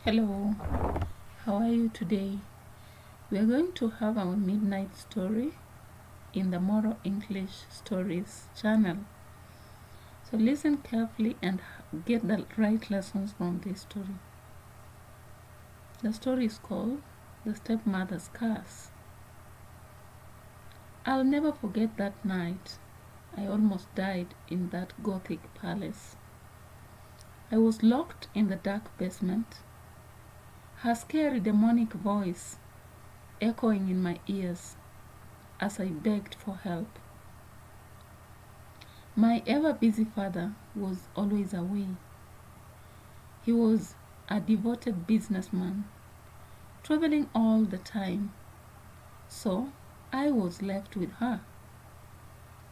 Hello, how are you today? We are going to have our midnight story in the Moro English Stories channel. So listen carefully and get the right lessons from this story. The story is called The Stepmother's Curse. I'll never forget that night. I almost died in that Gothic palace. I was locked in the dark basement. Her scary demonic voice echoing in my ears as I begged for help. My ever busy father was always away. He was a devoted businessman, traveling all the time, so I was left with her,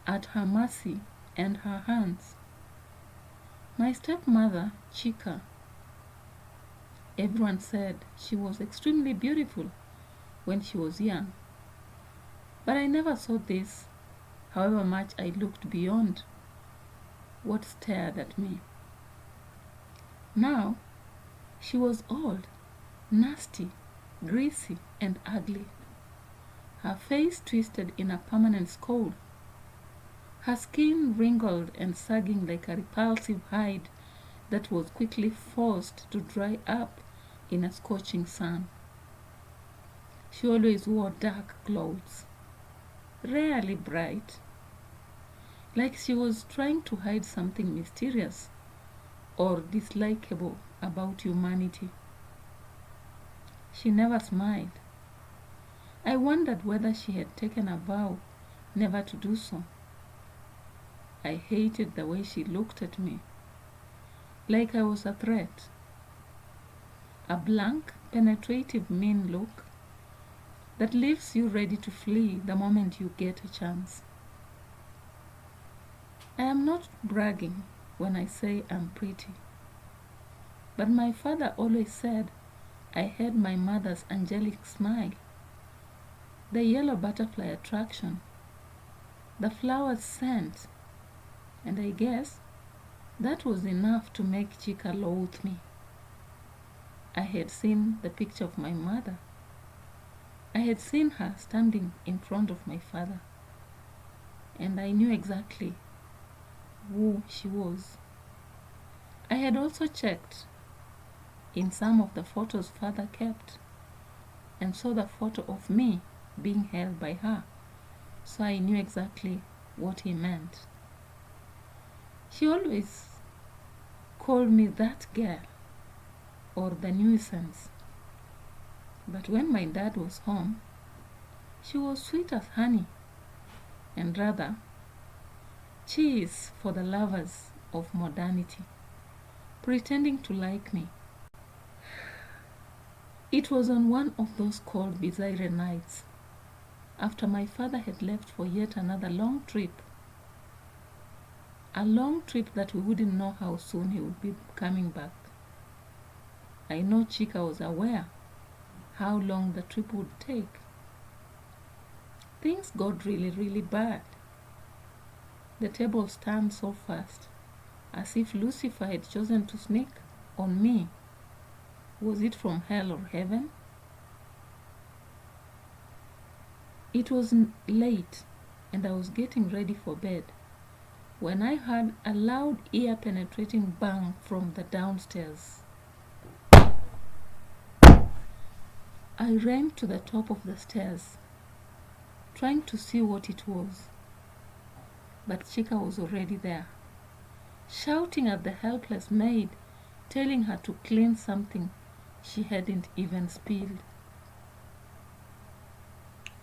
at her mercy and her hands. My stepmother, Chica. Everyone said she was extremely beautiful when she was young, but I never saw this, however much I looked beyond what stared at me. Now, she was old, nasty, greasy, and ugly. Her face twisted in a permanent scowl, her skin wrinkled and sagging like a repulsive hide that was quickly forced to dry up in a scorching sun. She always wore dark clothes, rarely bright, like she was trying to hide something mysterious or dislikable about humanity. She never smiled. I wondered whether she had taken a vow never to do so. I hated the way she looked at me, like I was a threat. A blank, penetrative, mean look that leaves you ready to flee the moment you get a chance. I am not bragging when I say I'm pretty, but my father always said I had my mother's angelic smile, the yellow butterfly attraction, the flower's scent, and I guess that was enough to make Chica loathe me. I had seen the picture of my mother. I had seen her standing in front of my father, and I knew exactly who she was. I had also checked in some of the photos father kept and saw the photo of me being held by her, so I knew exactly what he meant. She always called me that girl or the nuisance, but when my dad was home, she was sweet as honey and rather cheese for the lovers of modernity, pretending to like me. It was on one of those cold, bizarre nights, after my father had left for yet another long trip. A long trip that we wouldn't know how soon he would be coming back. I know Chica was aware how long the trip would take. Things got really bad. The tables turned so fast, as if Lucifer had chosen to sneak on me. Was it from hell or heaven? It was late, and I was getting ready for bed when I heard a loud, ear-penetrating bang from the downstairs. I ran to the top of the stairs, trying to see what it was. But Chica was already there, shouting at the helpless maid, telling her to clean something she hadn't even spilled.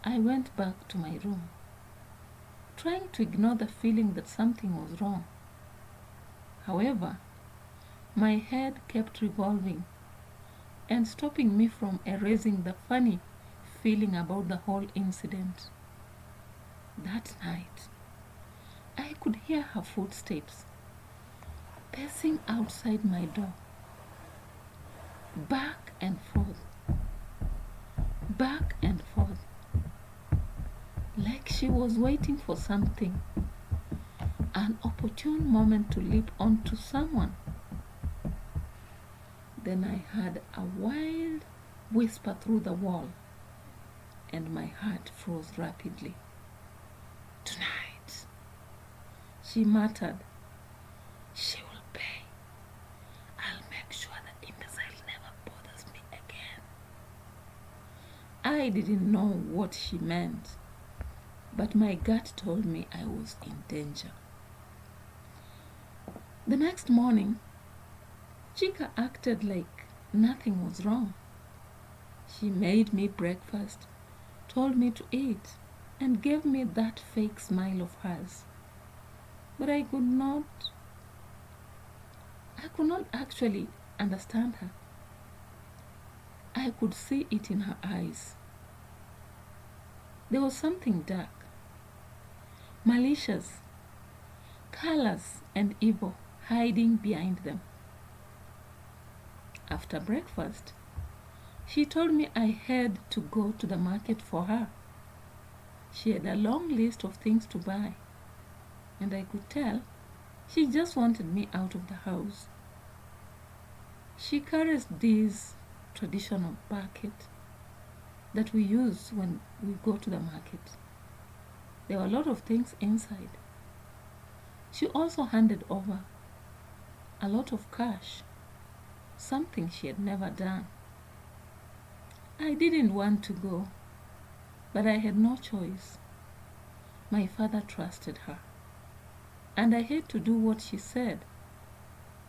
I went back to my room, trying to ignore the feeling that something was wrong. However, my head kept revolving and stopping me from erasing the funny feeling about the whole incident. That night, I could hear her footsteps pacing outside my door, back and forth, like she was waiting for something, an opportune moment to leap onto someone. Then I heard a wild whisper through the wall, and my heart froze rapidly. "Tonight," she muttered, "she will pay. I'll make sure the imbecile never bothers me again." I didn't know what she meant, but my gut told me I was in danger. The next morning, Chica acted like nothing was wrong. She made me breakfast, told me to eat, and gave me that fake smile of hers. But I could not actually understand her. I could see it in her eyes. There was something dark, malicious, callous, and evil hiding behind them. After breakfast, she told me I had to go to the market for her. She had a long list of things to buy, and I could tell she just wanted me out of the house. She carries this traditional bucket that we use when we go to the market. There were a lot of things inside. She also handed over a lot of cash, something she had never done. I didn't want to go, but I had no choice. My father trusted her, and I had to do what she said,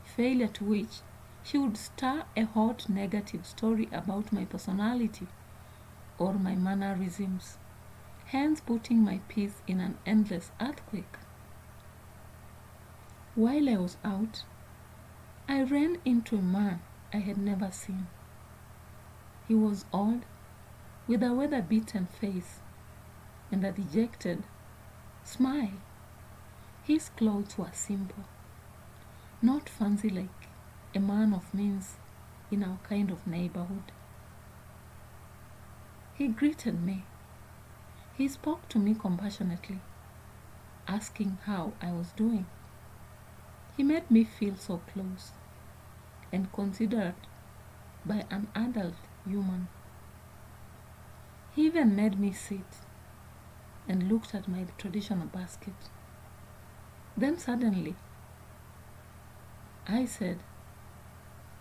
failure to which she would stir a hot negative story about my personality or my mannerisms, hence putting my peace in an endless earthquake. While I was out, I ran into a man I had never seen. He was old, with a weather-beaten face and a dejected smile. His clothes were simple, not fancy like a man of means in our kind of neighborhood. He greeted me. He spoke to me compassionately, asking how I was doing. He made me feel so close and considered by an adult human. He even made me sit and looked at my traditional basket. Then suddenly, I said,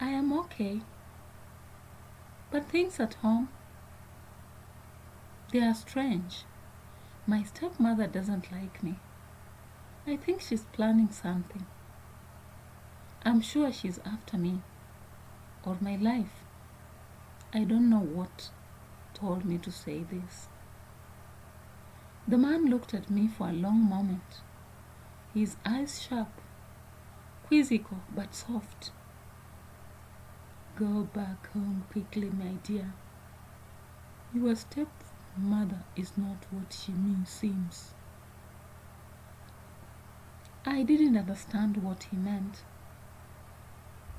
"I am okay, but things at home, they are strange. My stepmother doesn't like me. I think she's planning something. I'm sure she's after me or my life. I don't know what told me to say this." The man looked at me for a long moment, his eyes sharp, quizzical but soft. "Go back home quickly, my dear. Your stepmother is not what she seems." I didn't understand what he meant,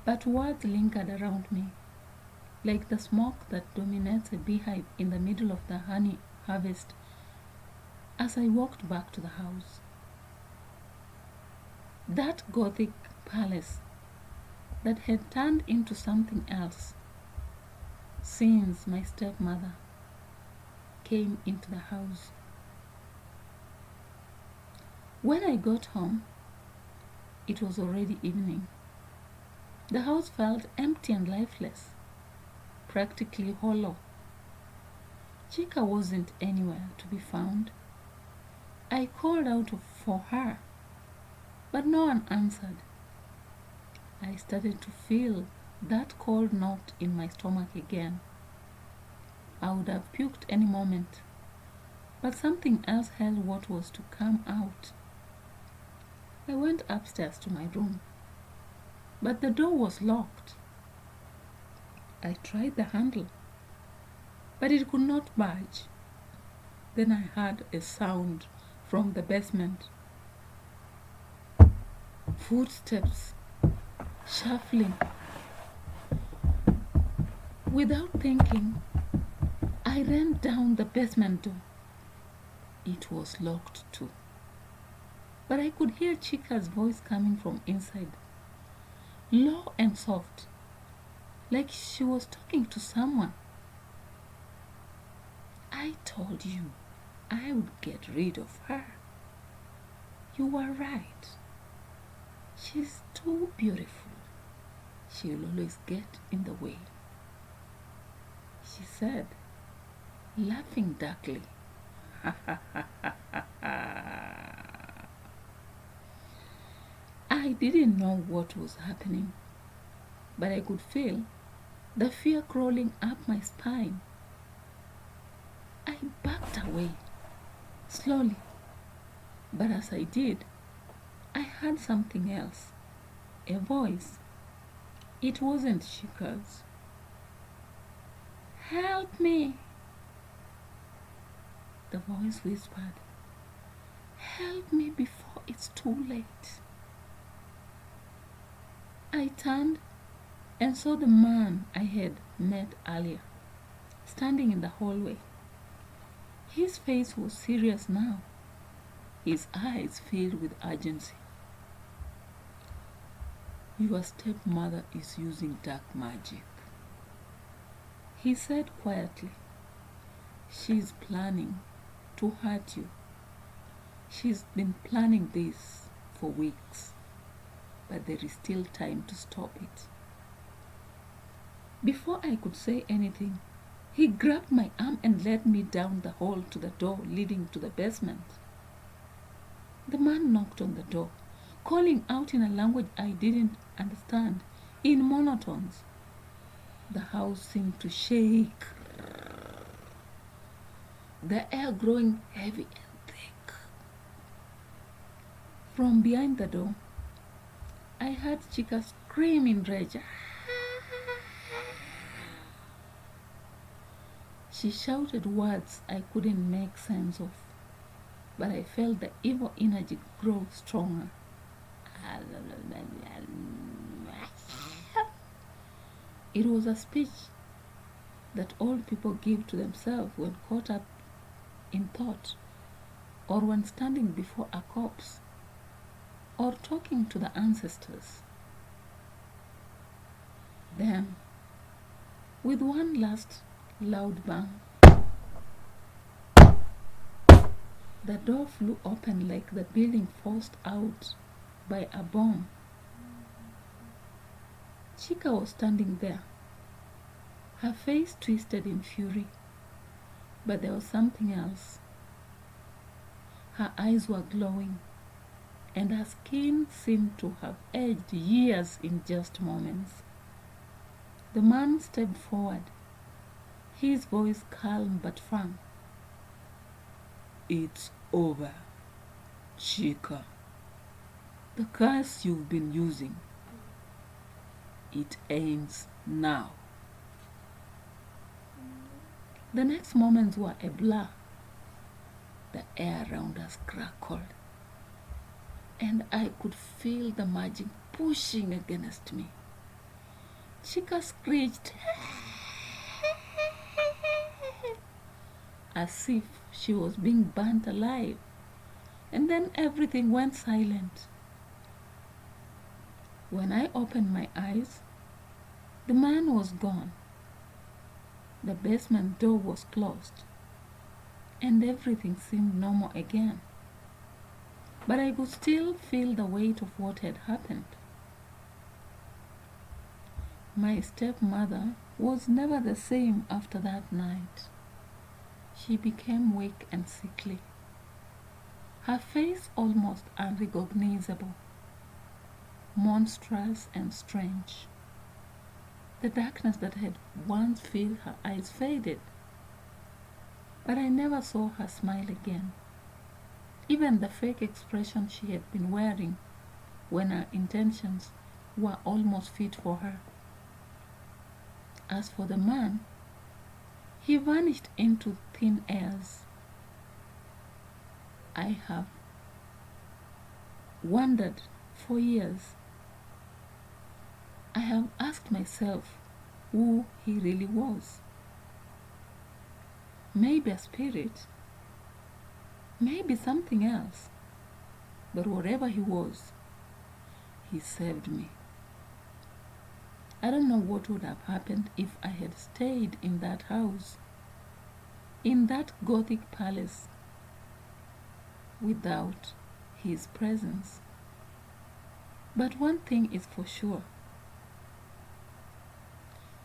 but words lingered around me, like the smoke that dominates a beehive in the middle of the honey harvest as I walked back to the house. That Gothic palace that had turned into something else since my stepmother came into the house. When I got home, it was already evening. The house felt empty and lifeless, practically hollow. Chica wasn't anywhere to be found. I called out for her, but no one answered. I started to feel that cold knot in my stomach again. I would have puked any moment, but something else held what was to come out. I went upstairs to my room, but the door was locked. I tried the handle, but it could not budge. Then I heard a sound from the basement. Footsteps, shuffling. Without thinking, I ran down the basement door. It was locked too, but I could hear Chica's voice coming from inside, low and soft. like she was talking to someone. I told you I would get rid of her. You were right. She's too beautiful. She'll always get in the way, she said, laughing darkly. I didn't know what was happening, but I could feel the fear crawling up my spine. I backed away, slowly, but as I did, I heard something else, a voice. It wasn't Chika's. Help me, the voice whispered. Help me before it's too late. I turned and saw the man I had met earlier, standing in the hallway. His face was serious now, his eyes filled with urgency. Your stepmother is using dark magic, he said quietly. She's planning to hurt you. She's been planning this for weeks, but there is still time to stop it. Before I could say anything, he grabbed my arm and led me down the hall to the door leading to the basement. The man knocked on the door, calling out in a language I didn't understand, in monotones. The house seemed to shake, the air growing heavy and thick. From behind the door, I heard Chika scream in rage. She shouted words I couldn't make sense of, but I felt the evil energy grow stronger. It was a speech that old people give to themselves when caught up in thought, or when standing before a corpse, or talking to the ancestors. Then, with one last loud bang, the door flew open like the building forced out by a bomb. Chika was standing there, her face twisted in fury, but there was something else. Her eyes were glowing, and her skin seemed to have aged years in just moments. The man stepped forward, his voice calm but firm. It's over, Chika. The curse you've been using, it ends now. The next moments were a blur. The air around us crackled, and I could feel the magic pushing against me. Chika screeched as if she was being burnt alive, and then everything went silent. When I opened my eyes, the man was gone. The basement door was closed, and everything seemed normal again. But I could still feel the weight of what had happened. My stepmother was never the same after that night. She became weak and sickly, her face almost unrecognizable, monstrous and strange. The darkness that had once filled her eyes faded, but I never saw her smile again. Even the fake expression she had been wearing when her intentions were almost fit for her. As for the man, he vanished into thin airs. I have wondered for years. I have asked myself who he really was. Maybe a spirit, maybe something else, but whatever he was, he saved me. I don't know what would have happened if I had stayed in that house, in that Gothic palace, without his presence. But one thing is for sure,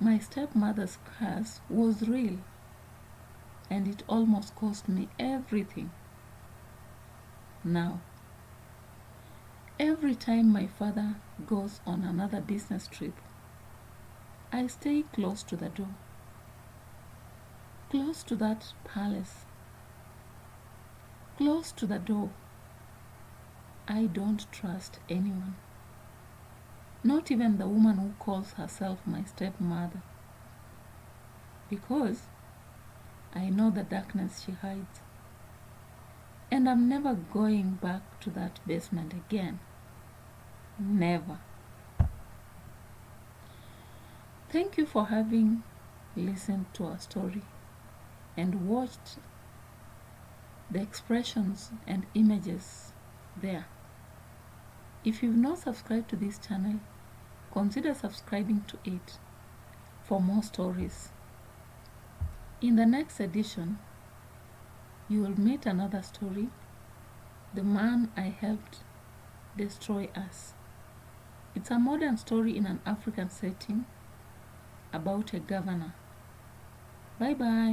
my stepmother's curse was real, and it almost cost me everything. Now, every time my father goes on another business trip, I stay close to the door, close to that palace, close to the door. I don't trust anyone, not even the woman who calls herself my stepmother, because I know the darkness she hides. And I'm never going back to that basement again. Never. Thank you for having listened to our story and watched the expressions and images there. If you've not subscribed to this channel, consider subscribing to it for more stories. In the next edition, you will meet another story, The Man I Helped Destroy Us. It's a modern story in an African setting about a governor. Bye bye.